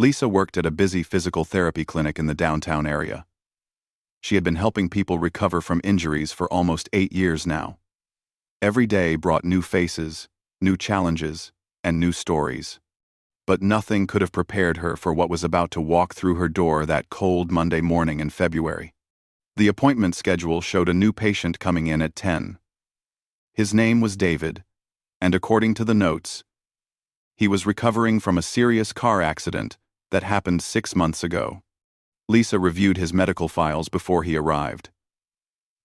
Lisa worked at a busy physical therapy clinic in the downtown area. She had been helping people recover from injuries for almost 8 years now. Every day brought new faces, new challenges, and new stories. But nothing could have prepared her for what was about to walk through her door that cold Monday morning in February. The appointment schedule showed a new patient coming in at 10. His name was David, and according to the notes, he was recovering from a serious car accident that happened 6 months ago. Lisa reviewed his medical files before he arrived.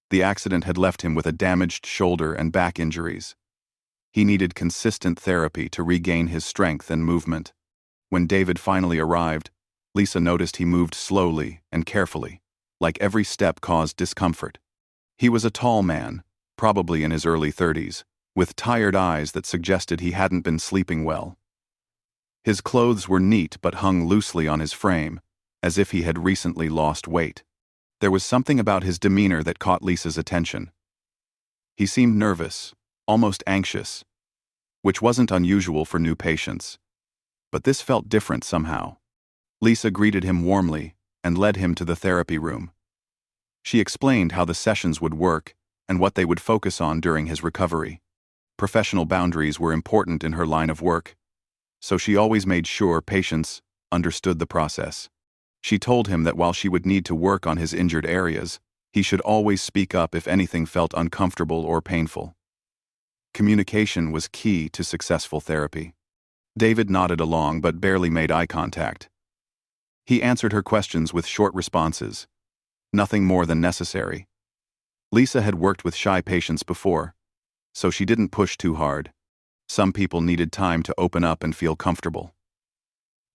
The accident had left him with a damaged shoulder and back injuries. He needed consistent therapy to regain his strength and movement. When David finally arrived, Lisa noticed he moved slowly and carefully, like every step caused discomfort. He was a tall man, probably in his early 30s, with tired eyes that suggested he hadn't been sleeping well. His clothes were neat but hung loosely on his frame, as if he had recently lost weight. There was something about his demeanor that caught Lisa's attention. He seemed nervous, almost anxious, which wasn't unusual for new patients. But this felt different somehow. Lisa greeted him warmly and led him to the therapy room. She explained how the sessions would work and what they would focus on during his recovery. Professional boundaries were important in her line of work, so she always made sure patients understood the process. She told him that while she would need to work on his injured areas, he should always speak up if anything felt uncomfortable or painful. Communication was key to successful therapy. David nodded along but barely made eye contact. He answered her questions with short responses, nothing more than necessary. Lisa had worked with shy patients before, so she didn't push too hard. Some people needed time to open up and feel comfortable.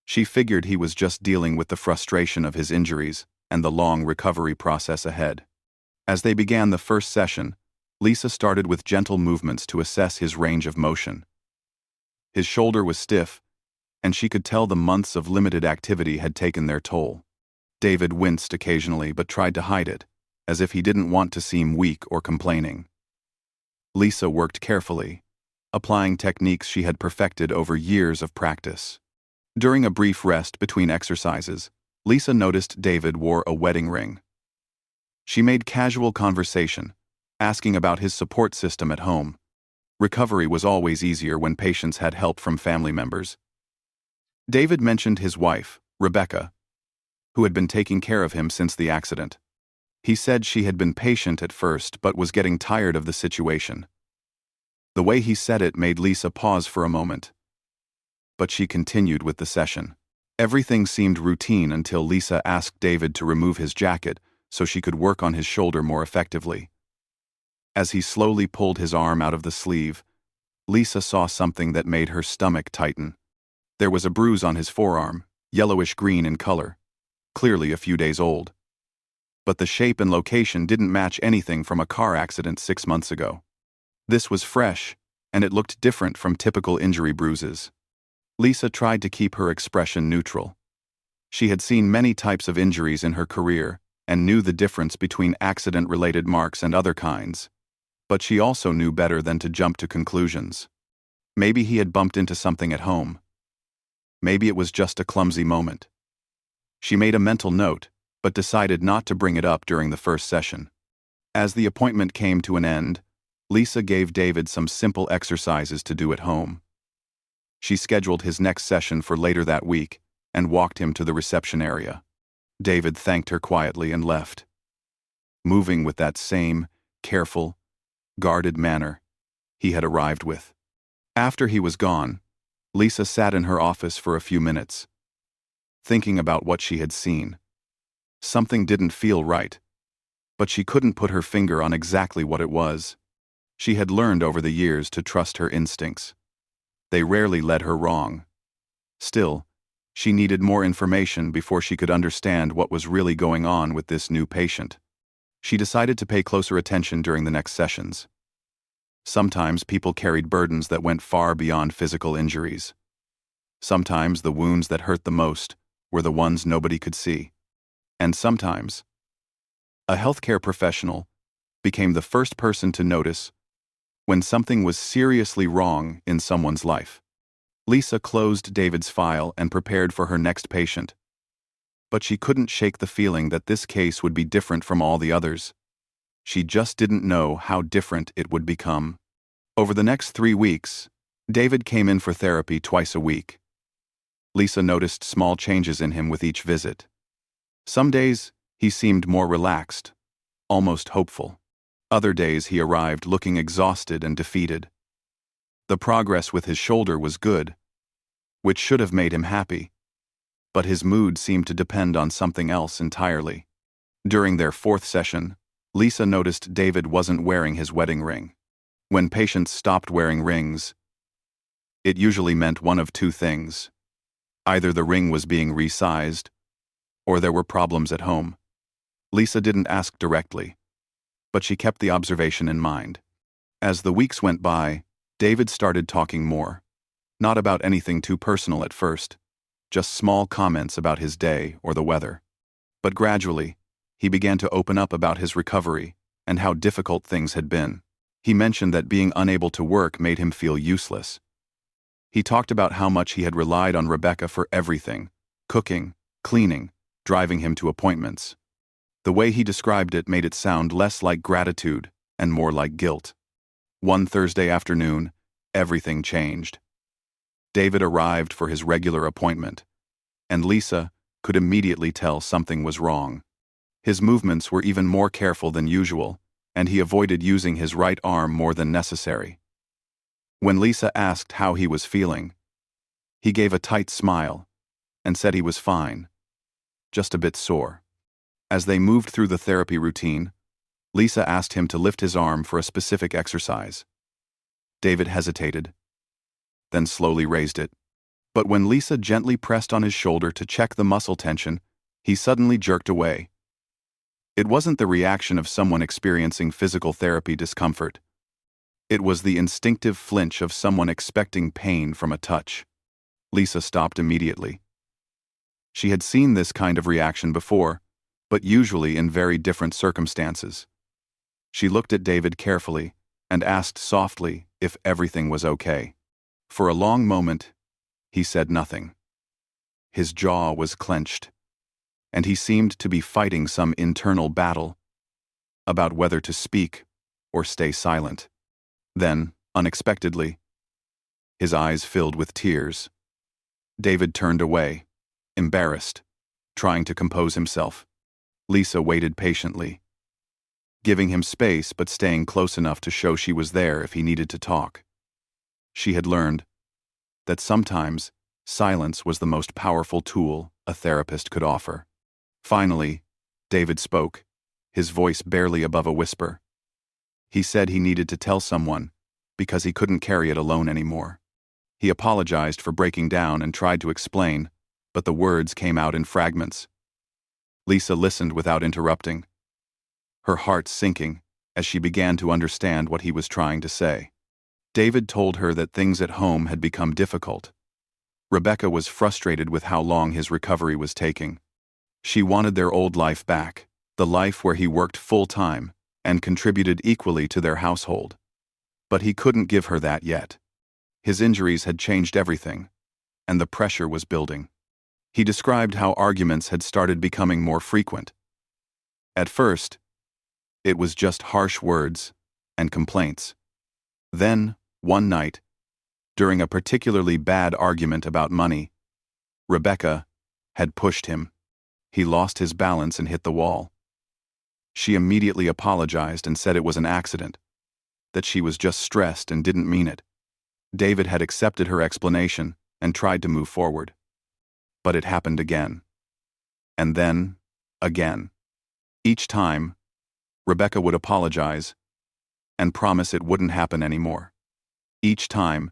She figured he was just dealing with the frustration of his injuries and the long recovery process ahead. As they began the first session, Lisa started with gentle movements to assess his range of motion. His shoulder was stiff, and she could tell the months of limited activity had taken their toll. David winced occasionally but tried to hide it, as if he didn't want to seem weak or complaining. Lisa worked carefully, applying techniques she had perfected over years of practice. During a brief rest between exercises, Lisa noticed David wore a wedding ring. She made casual conversation, asking about his support system at home. Recovery was always easier when patients had help from family members. David mentioned his wife, Rebecca, who had been taking care of him since the accident. He said she had been patient at first but was getting tired of the situation. The way he said it made Lisa pause for a moment. But she continued with the session. Everything seemed routine until Lisa asked David to remove his jacket so she could work on his shoulder more effectively. As he slowly pulled his arm out of the sleeve, Lisa saw something that made her stomach tighten. There was a bruise on his forearm, yellowish-green in color, clearly a few days old. But the shape and location didn't match anything from a car accident 6 months ago. This was fresh, and it looked different from typical injury bruises. Lisa tried to keep her expression neutral. She had seen many types of injuries in her career and knew the difference between accident-related marks and other kinds. But she also knew better than to jump to conclusions. Maybe he had bumped into something at home. Maybe it was just a clumsy moment. She made a mental note, but decided not to bring it up during the first session. As the appointment came to an end, Lisa gave David some simple exercises to do at home. She scheduled his next session for later that week and walked him to the reception area. David thanked her quietly and left, moving with that same careful, guarded manner he had arrived with. After he was gone, Lisa sat in her office for a few minutes, thinking about what she had seen. Something didn't feel right, but she couldn't put her finger on exactly what it was. She had learned over the years to trust her instincts. They rarely led her wrong. Still, she needed more information before she could understand what was really going on with this new patient. She decided to pay closer attention during the next sessions. Sometimes people carried burdens that went far beyond physical injuries. Sometimes the wounds that hurt the most were the ones nobody could see. And sometimes, a healthcare professional became the first person to notice when something was seriously wrong in someone's life. Lisa closed David's file and prepared for her next patient. But she couldn't shake the feeling that this case would be different from all the others. She just didn't know how different it would become. Over the next 3 weeks, David came in for therapy twice a week. Lisa noticed small changes in him with each visit. Some days, he seemed more relaxed, almost hopeful. Other days he arrived looking exhausted and defeated. The progress with his shoulder was good, which should have made him happy, but his mood seemed to depend on something else entirely. During their 4th session, Lisa noticed David wasn't wearing his wedding ring. When patients stopped wearing rings, it usually meant one of 2 things. Either the ring was being resized, or there were problems at home. Lisa didn't ask directly, but she kept the observation in mind. As the weeks went by, David started talking more. Not about anything too personal at first, just small comments about his day or the weather. But gradually, he began to open up about his recovery and how difficult things had been. He mentioned that being unable to work made him feel useless. He talked about how much he had relied on Rebecca for everything: cooking, cleaning, driving him to appointments. The way he described it made it sound less like gratitude and more like guilt. One Thursday afternoon, everything changed. David arrived for his regular appointment, and Lisa could immediately tell something was wrong. His movements were even more careful than usual, and he avoided using his right arm more than necessary. When Lisa asked how he was feeling, he gave a tight smile and said he was fine, just a bit sore. As they moved through the therapy routine, Lisa asked him to lift his arm for a specific exercise. David hesitated, then slowly raised it. But when Lisa gently pressed on his shoulder to check the muscle tension, he suddenly jerked away. It wasn't the reaction of someone experiencing physical therapy discomfort. It was the instinctive flinch of someone expecting pain from a touch. Lisa stopped immediately. She had seen this kind of reaction before, but usually in very different circumstances. She looked at David carefully and asked softly if everything was okay. For a long moment, he said nothing. His jaw was clenched, and he seemed to be fighting some internal battle about whether to speak or stay silent. Then, unexpectedly, his eyes filled with tears. David turned away, embarrassed, trying to compose himself. Lisa waited patiently, giving him space but staying close enough to show she was there if he needed to talk. She had learned that sometimes silence was the most powerful tool a therapist could offer. Finally, David spoke, his voice barely above a whisper. He said he needed to tell someone because he couldn't carry it alone anymore. He apologized for breaking down and tried to explain, but the words came out in fragments. Lisa listened without interrupting, her heart sinking as she began to understand what he was trying to say. David told her that things at home had become difficult. Rebecca was frustrated with how long his recovery was taking. She wanted their old life back, the life where he worked full-time and contributed equally to their household. But he couldn't give her that yet. His injuries had changed everything, and the pressure was building. He described how arguments had started becoming more frequent. At first, it was just harsh words and complaints. Then, one night, during a particularly bad argument about money, Rebecca had pushed him. He lost his balance and hit the wall. She immediately apologized and said it was an accident, that she was just stressed and didn't mean it. David had accepted her explanation and tried to move forward. But it happened again. And then, again. Each time, Rebecca would apologize and promise it wouldn't happen anymore. Each time,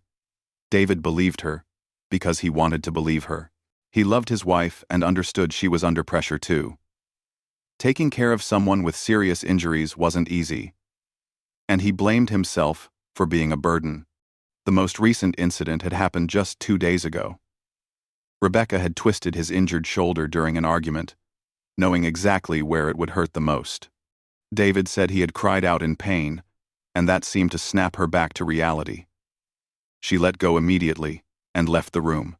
David believed her because he wanted to believe her. He loved his wife and understood she was under pressure too. Taking care of someone with serious injuries wasn't easy, and he blamed himself for being a burden. The most recent incident had happened just 2 days ago. Rebecca had twisted his injured shoulder during an argument, knowing exactly where it would hurt the most. David said he had cried out in pain, and that seemed to snap her back to reality. She let go immediately, and left the room.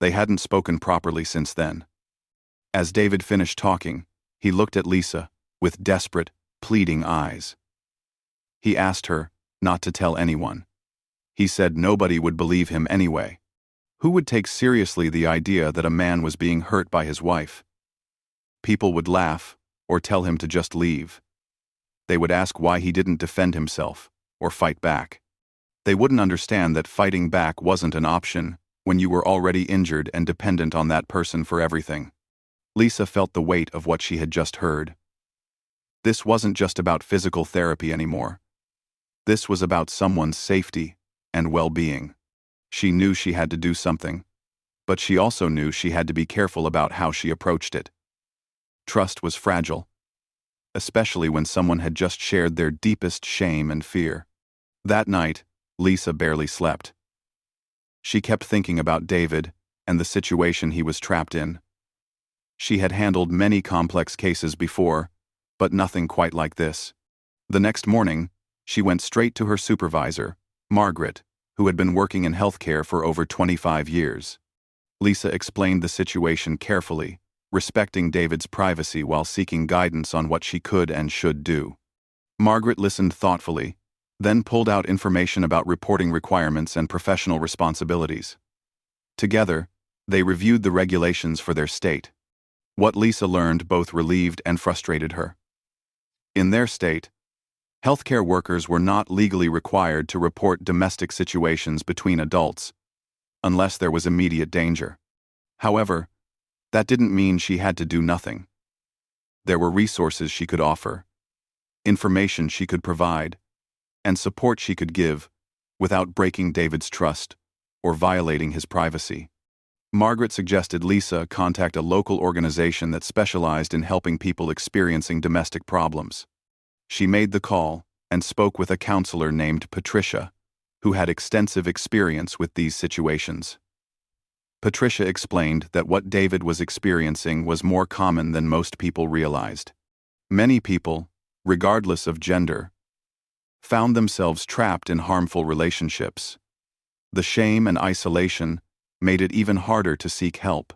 They hadn't spoken properly since then. As David finished talking, he looked at Lisa with desperate, pleading eyes. He asked her not to tell anyone. He said nobody would believe him anyway. Who would take seriously the idea that a man was being hurt by his wife? People would laugh or tell him to just leave. They would ask why he didn't defend himself or fight back. They wouldn't understand that fighting back wasn't an option when you were already injured and dependent on that person for everything. Lisa felt the weight of what she had just heard. This wasn't just about physical therapy anymore. This was about someone's safety and well-being. She knew she had to do something, but she also knew she had to be careful about how she approached it. Trust was fragile, especially when someone had just shared their deepest shame and fear. That night, Lisa barely slept. She kept thinking about David and the situation he was trapped in. She had handled many complex cases before, but nothing quite like this. The next morning, she went straight to her supervisor, Margaret, who had been working in healthcare for over 25 years. Lisa explained the situation carefully, respecting David's privacy while seeking guidance on what she could and should do. Margaret listened thoughtfully, then pulled out information about reporting requirements and professional responsibilities. Together, they reviewed the regulations for their state. What Lisa learned both relieved and frustrated her. In their state, healthcare workers were not legally required to report domestic situations between adults, unless there was immediate danger. However, that didn't mean she had to do nothing. There were resources she could offer, information she could provide, and support she could give without breaking David's trust or violating his privacy. Margaret suggested Lisa contact a local organization that specialized in helping people experiencing domestic problems. She made the call and spoke with a counselor named Patricia, who had extensive experience with these situations. Patricia explained that what David was experiencing was more common than most people realized. Many people, regardless of gender, found themselves trapped in harmful relationships. The shame and isolation made it even harder to seek help.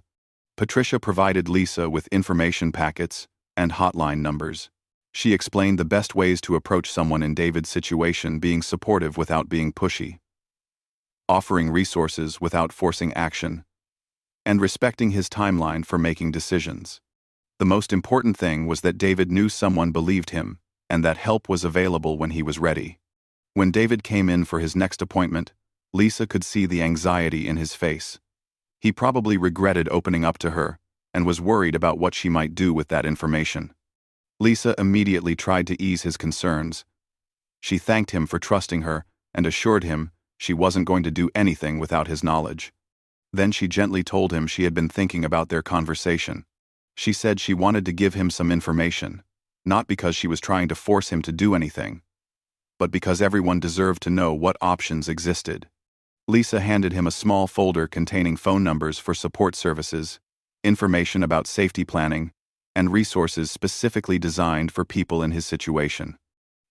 Patricia provided Lisa with information packets and hotline numbers. She explained the best ways to approach someone in David's situation, being supportive without being pushy, offering resources without forcing action, and respecting his timeline for making decisions. The most important thing was that David knew someone believed him and that help was available when he was ready. When David came in for his next appointment, Lisa could see the anxiety in his face. He probably regretted opening up to her and was worried about what she might do with that information. Lisa immediately tried to ease his concerns. She thanked him for trusting her and assured him she wasn't going to do anything without his knowledge. Then she gently told him she had been thinking about their conversation. She said she wanted to give him some information, not because she was trying to force him to do anything, but because everyone deserved to know what options existed. Lisa handed him a small folder containing phone numbers for support services, information about safety planning, and resources specifically designed for people in his situation.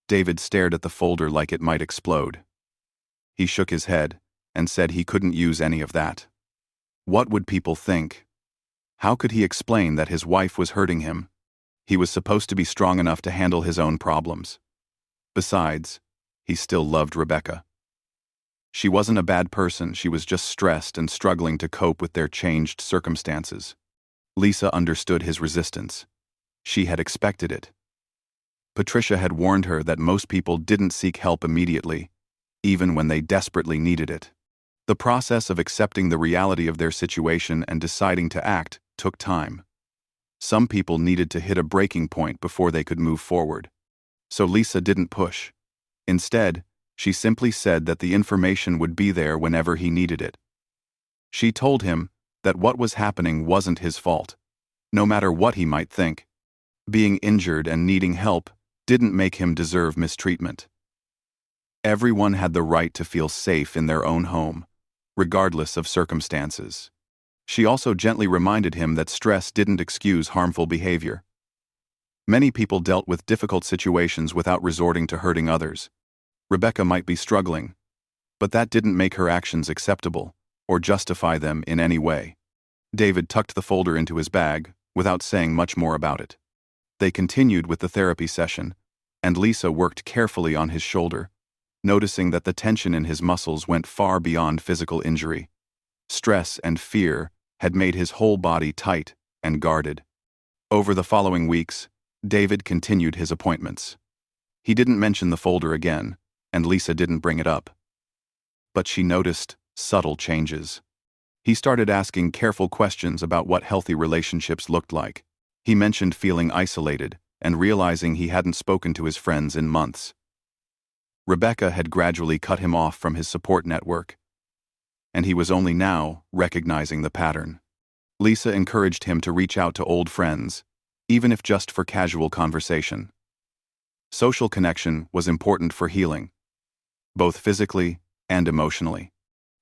David stared at the folder like it might explode. He shook his head and said he couldn't use any of that. What would people think? How could he explain that his wife was hurting him? He was supposed to be strong enough to handle his own problems. Besides, he still loved Rebecca. She wasn't a bad person, she was just stressed and struggling to cope with their changed circumstances. Lisa understood his resistance. She had expected it. Patricia had warned her that most people didn't seek help immediately, even when they desperately needed it. The process of accepting the reality of their situation and deciding to act took time. Some people needed to hit a breaking point before they could move forward. So Lisa didn't push. Instead, she simply said that the information would be there whenever he needed it. She told him that what was happening wasn't his fault, no matter what he might think. Being injured and needing help didn't make him deserve mistreatment. Everyone had the right to feel safe in their own home, regardless of circumstances. She also gently reminded him that stress didn't excuse harmful behavior. Many people dealt with difficult situations without resorting to hurting others. Rebecca might be struggling, but that didn't make her actions acceptable or justify them in any way. David tucked the folder into his bag, without saying much more about it. They continued with the therapy session, and Lisa worked carefully on his shoulder, noticing that the tension in his muscles went far beyond physical injury. Stress and fear had made his whole body tight and guarded. Over the following weeks, David continued his appointments. He didn't mention the folder again, and Lisa didn't bring it up. But she noticed subtle changes. He started asking careful questions about what healthy relationships looked like. He mentioned feeling isolated and realizing he hadn't spoken to his friends in months. Rebecca had gradually cut him off from his support network, and he was only now recognizing the pattern. Lisa encouraged him to reach out to old friends, even if just for casual conversation. Social connection was important for healing, both physically and emotionally.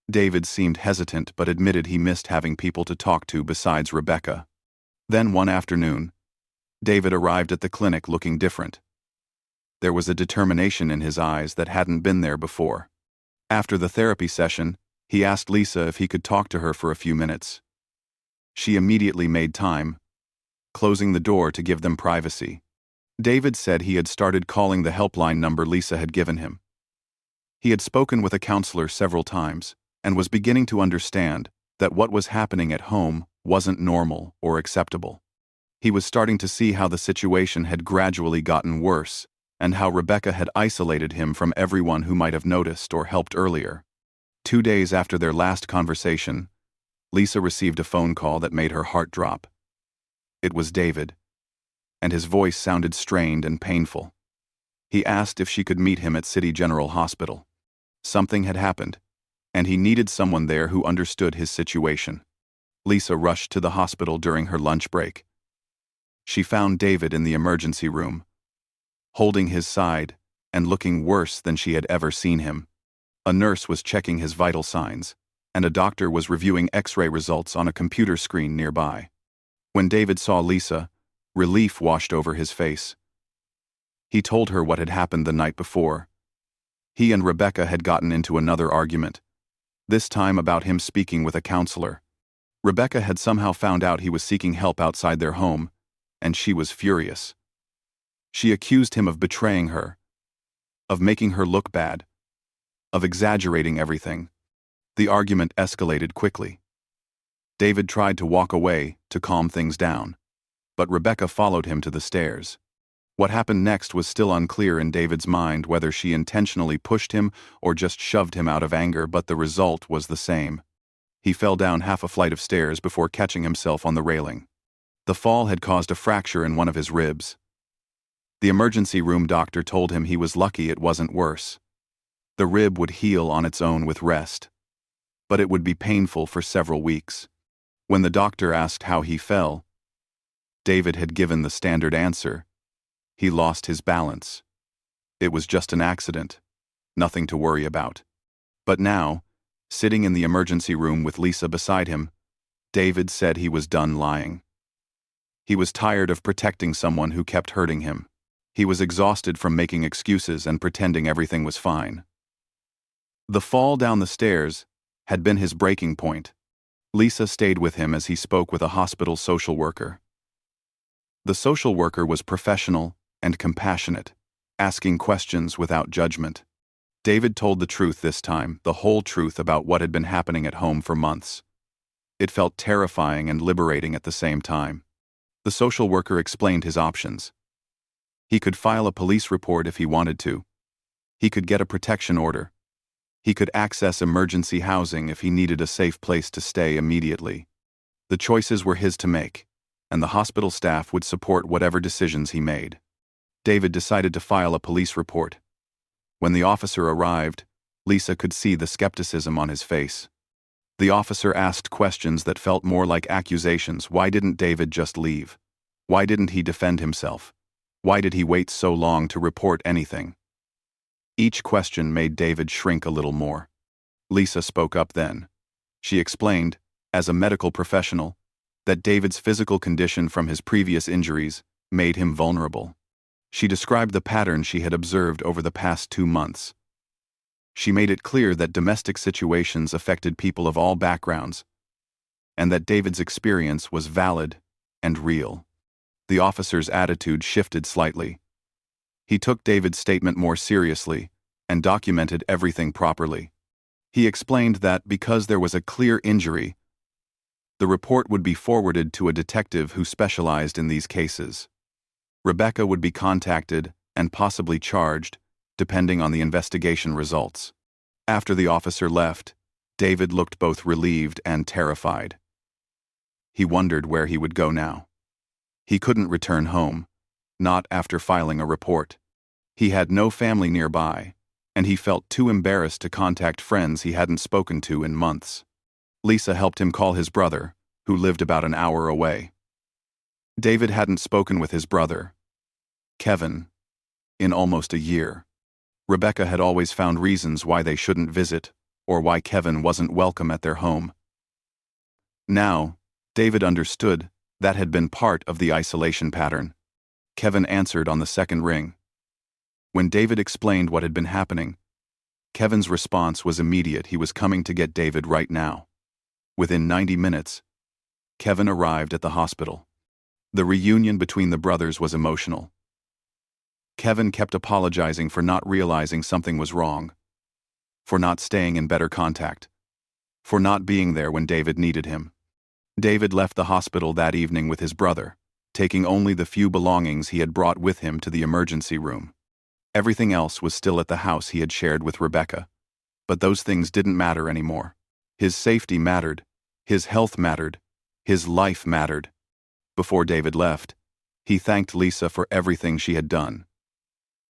David seemed hesitant but admitted he missed having people to talk to besides Rebecca. Then one afternoon, David arrived at the clinic looking different. There was a determination in his eyes that hadn't been there before. After the therapy session, he asked Lisa if he could talk to her for a few minutes. She immediately made time, closing the door to give them privacy. David said he had started calling the helpline number Lisa had given him. He had spoken with a counselor several times and was beginning to understand that what was happening at home wasn't normal or acceptable. He was starting to see how the situation had gradually gotten worse and how Rebecca had isolated him from everyone who might have noticed or helped earlier. 2 days after their last conversation, Lisa received a phone call that made her heart drop. It was David, and his voice sounded strained and painful. He asked if she could meet him at City General Hospital. Something had happened, and he needed someone there who understood his situation. Lisa rushed to the hospital during her lunch break. She found David in the emergency room, holding his side and looking worse than she had ever seen him. A nurse was checking his vital signs, and a doctor was reviewing X-ray results on a computer screen nearby. When David saw Lisa, relief washed over his face. He told her what had happened the night before. He and Rebecca had gotten into another argument, this time about him speaking with a counselor. Rebecca had somehow found out he was seeking help outside their home, and she was furious. She accused him of betraying her, of making her look bad, of exaggerating everything. The argument escalated quickly. David tried to walk away to calm things down, but Rebecca followed him to the stairs. What happened next was still unclear in David's mind, whether she intentionally pushed him or just shoved him out of anger, but the result was the same. He fell down half a flight of stairs before catching himself on the railing. The fall had caused a fracture in one of his ribs. The emergency room doctor told him he was lucky it wasn't worse. The rib would heal on its own with rest, but it would be painful for several weeks. When the doctor asked how he fell, David had given the standard answer. He lost his balance. It was just an accident, nothing to worry about. But now, sitting in the emergency room with Lisa beside him, David said he was done lying. He was tired of protecting someone who kept hurting him. He was exhausted from making excuses and pretending everything was fine. The fall down the stairs had been his breaking point. Lisa stayed with him as he spoke with a hospital social worker. The social worker was professional and compassionate, asking questions without judgment. David told the truth this time, the whole truth about what had been happening at home for months. It felt terrifying and liberating at the same time. The social worker explained his options. He could file a police report if he wanted to. He could get a protection order. He could access emergency housing if he needed a safe place to stay immediately. The choices were his to make, and the hospital staff would support whatever decisions he made. David decided to file a police report. When the officer arrived, Lisa could see the skepticism on his face. The officer asked questions that felt more like accusations. Why didn't David just leave? Why didn't he defend himself? Why did he wait so long to report anything? Each question made David shrink a little more. Lisa spoke up then. She explained, as a medical professional, that David's physical condition from his previous injuries made him vulnerable. She described the pattern she had observed over the past 2 months. She made it clear that domestic situations affected people of all backgrounds, and that David's experience was valid and real. The officer's attitude shifted slightly. He took David's statement more seriously and documented everything properly. He explained that because there was a clear injury, the report would be forwarded to a detective who specialized in these cases. Rebecca would be contacted and possibly charged, depending on the investigation results. After the officer left, David looked both relieved and terrified. He wondered where he would go now. He couldn't return home, not after filing a report. He had no family nearby, and he felt too embarrassed to contact friends he hadn't spoken to in months. Lisa helped him call his brother, who lived about an hour away. David hadn't spoken with his brother, Kevin, in almost a year. Rebecca had always found reasons why they shouldn't visit, or why Kevin wasn't welcome at their home. Now, David understood that had been part of the isolation pattern. Kevin answered on the second ring. When David explained what had been happening, Kevin's response was immediate. He was coming to get David right now. Within 90 minutes, Kevin arrived at the hospital. The reunion between the brothers was emotional. Kevin kept apologizing for not realizing something was wrong, for not staying in better contact, for not being there when David needed him. David left the hospital that evening with his brother, taking only the few belongings he had brought with him to the emergency room. Everything else was still at the house he had shared with Rebecca, but those things didn't matter anymore. His safety mattered, his health mattered, his life mattered. Before David left, he thanked Lisa for everything she had done.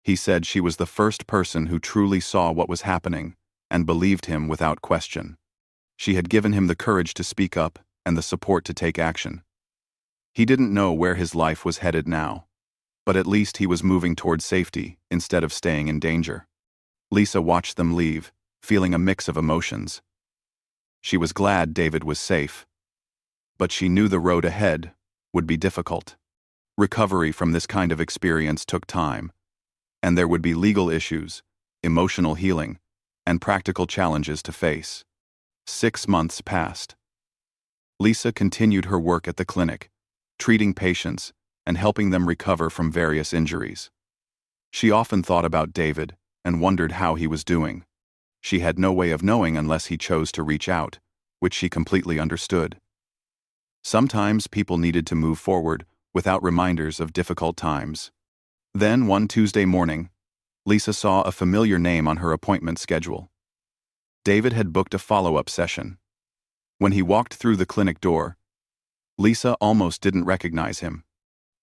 He said she was the first person who truly saw what was happening and believed him without question. She had given him the courage to speak up and the support to take action. He didn't know where his life was headed now, but at least he was moving toward safety instead of staying in danger. Lisa watched them leave, feeling a mix of emotions. She was glad David was safe, but she knew the road ahead would be difficult. Recovery from this kind of experience took time, and there would be legal issues, emotional healing, and practical challenges to face. 6 months passed. Lisa continued her work at the clinic, treating patients and helping them recover from various injuries. She often thought about David and wondered how he was doing. She had no way of knowing unless he chose to reach out, which she completely understood. Sometimes people needed to move forward without reminders of difficult times. Then, one Tuesday morning, Lisa saw a familiar name on her appointment schedule. David had booked a follow-up session. When he walked through the clinic door, Lisa almost didn't recognize him.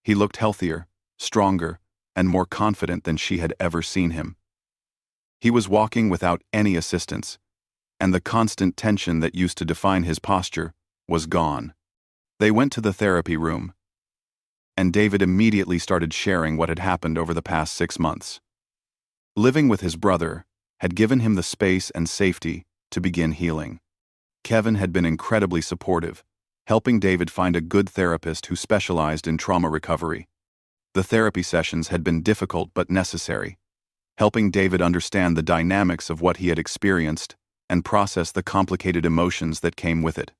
He looked healthier, stronger, and more confident than she had ever seen him. He was walking without any assistance, and the constant tension that used to define his posture was gone. They went to the therapy room, and David immediately started sharing what had happened over the past 6 months. Living with his brother had given him the space and safety to begin healing. Kevin had been incredibly supportive, helping David find a good therapist who specialized in trauma recovery. The therapy sessions had been difficult but necessary, helping David understand the dynamics of what he had experienced and process the complicated emotions that came with it.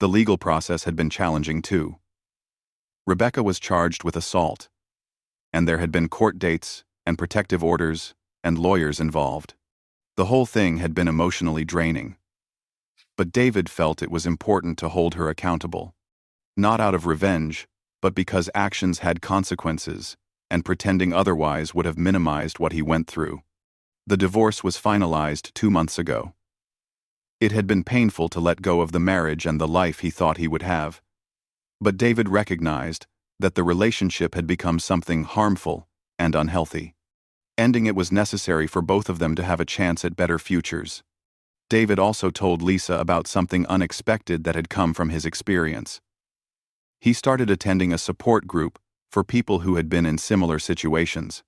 The legal process had been challenging too. Rebecca was charged with assault, and there had been court dates and protective orders and lawyers involved. The whole thing had been emotionally draining. But David felt it was important to hold her accountable, not out of revenge, but because actions had consequences, and pretending otherwise would have minimized what he went through. The divorce was finalized 2 months ago. It had been painful to let go of the marriage and the life he thought he would have, but David recognized that the relationship had become something harmful and unhealthy. Ending it was necessary for both of them to have a chance at better futures. David also told Lisa about something unexpected that had come from his experience. He started attending a support group for people who had been in similar situations.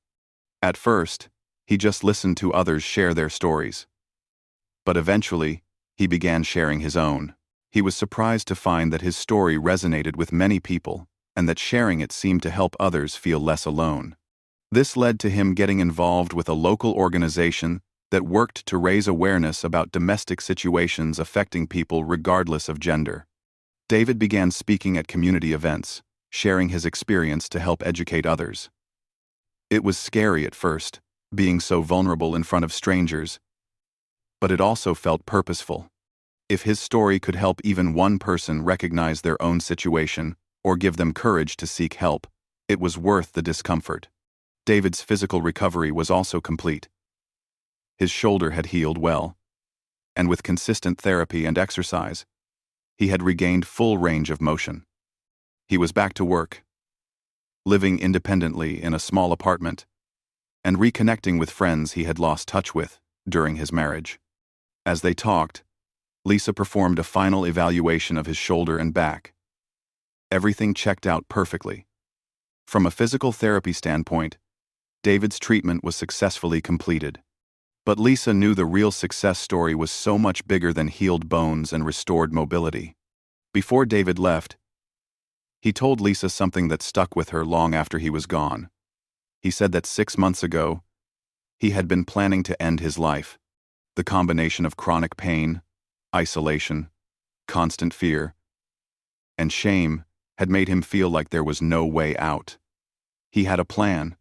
At first, he just listened to others share their stories. But eventually, he began sharing his own. He was surprised to find that his story resonated with many people, and that sharing it seemed to help others feel less alone. This led to him getting involved with a local organization that worked to raise awareness about domestic situations affecting people regardless of gender. David began speaking at community events, sharing his experience to help educate others. It was scary at first, being so vulnerable in front of strangers, but it also felt purposeful. If his story could help even one person recognize their own situation or give them courage to seek help, it was worth the discomfort. David's physical recovery was also complete. His shoulder had healed well, and with consistent therapy and exercise, he had regained full range of motion. He was back to work, living independently in a small apartment, and reconnecting with friends he had lost touch with during his marriage. As they talked, Lisa performed a final evaluation of his shoulder and back. Everything checked out perfectly. From a physical therapy standpoint, David's treatment was successfully completed. But Lisa knew the real success story was so much bigger than healed bones and restored mobility. Before David left, he told Lisa something that stuck with her long after he was gone. He said that 6 months ago, he had been planning to end his life. The combination of chronic pain, isolation, constant fear, and shame had made him feel like there was no way out. He had a plan,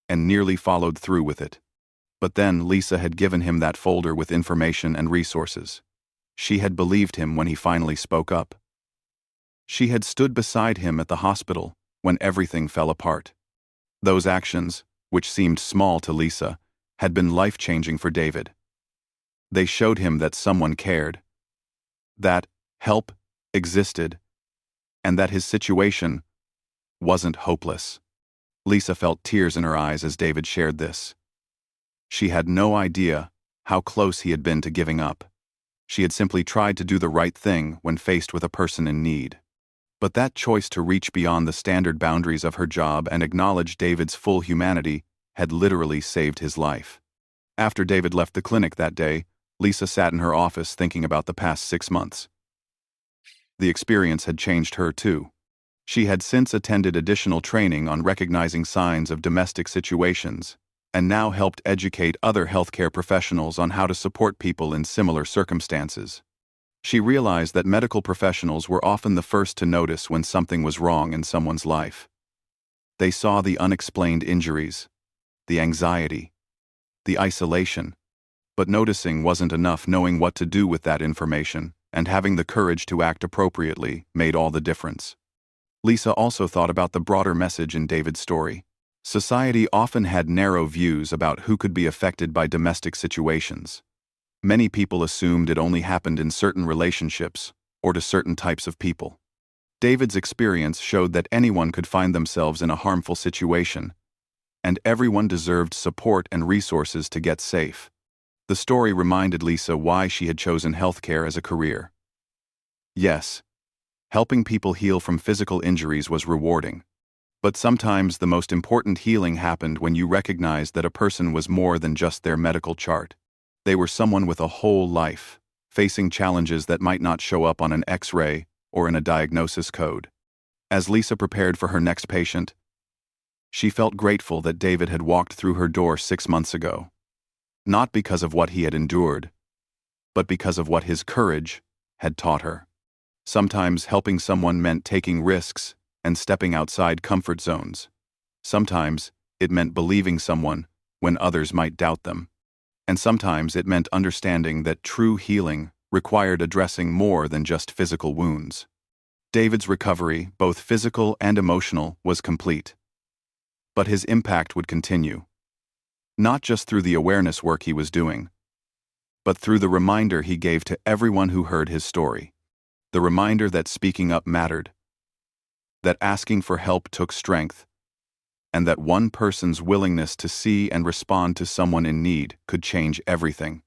and nearly followed through with it. But then Lisa had given him that folder with information and resources. She had believed him when he finally spoke up. She had stood beside him at the hospital when everything fell apart. Those actions, which seemed small to Lisa, had been life-changing for David. They showed him that someone cared, that help existed, and that his situation wasn't hopeless. Lisa felt tears in her eyes as David shared this. She had no idea how close he had been to giving up. She had simply tried to do the right thing when faced with a person in need. But that choice to reach beyond the standard boundaries of her job and acknowledge David's full humanity had literally saved his life. After David left the clinic that day, Lisa sat in her office thinking about the past 6 months. The experience had changed her too. She had since attended additional training on recognizing signs of domestic situations, and now helped educate other healthcare professionals on how to support people in similar circumstances. She realized that medical professionals were often the first to notice when something was wrong in someone's life. They saw the unexplained injuries, the anxiety, the isolation, but noticing wasn't enough. Knowing what to do with that information and having the courage to act appropriately made all the difference. Lisa also thought about the broader message in David's story. Society often had narrow views about who could be affected by domestic situations. Many people assumed it only happened in certain relationships or to certain types of people. David's experience showed that anyone could find themselves in a harmful situation, and everyone deserved support and resources to get safe. The story reminded Lisa why she had chosen healthcare as a career. Yes, helping people heal from physical injuries was rewarding. But sometimes the most important healing happened when you recognized that a person was more than just their medical chart. They were someone with a whole life, facing challenges that might not show up on an X-ray or in a diagnosis code. As Lisa prepared for her next patient, she felt grateful that David had walked through her door 6 months ago. Not because of what he had endured, but because of what his courage had taught her. Sometimes helping someone meant taking risks and stepping outside comfort zones. Sometimes it meant believing someone when others might doubt them. And sometimes it meant understanding that true healing required addressing more than just physical wounds. David's recovery, both physical and emotional, was complete. But his impact would continue. Not just through the awareness work he was doing, but through the reminder he gave to everyone who heard his story. The reminder that speaking up mattered, that asking for help took strength, and that one person's willingness to see and respond to someone in need could change everything.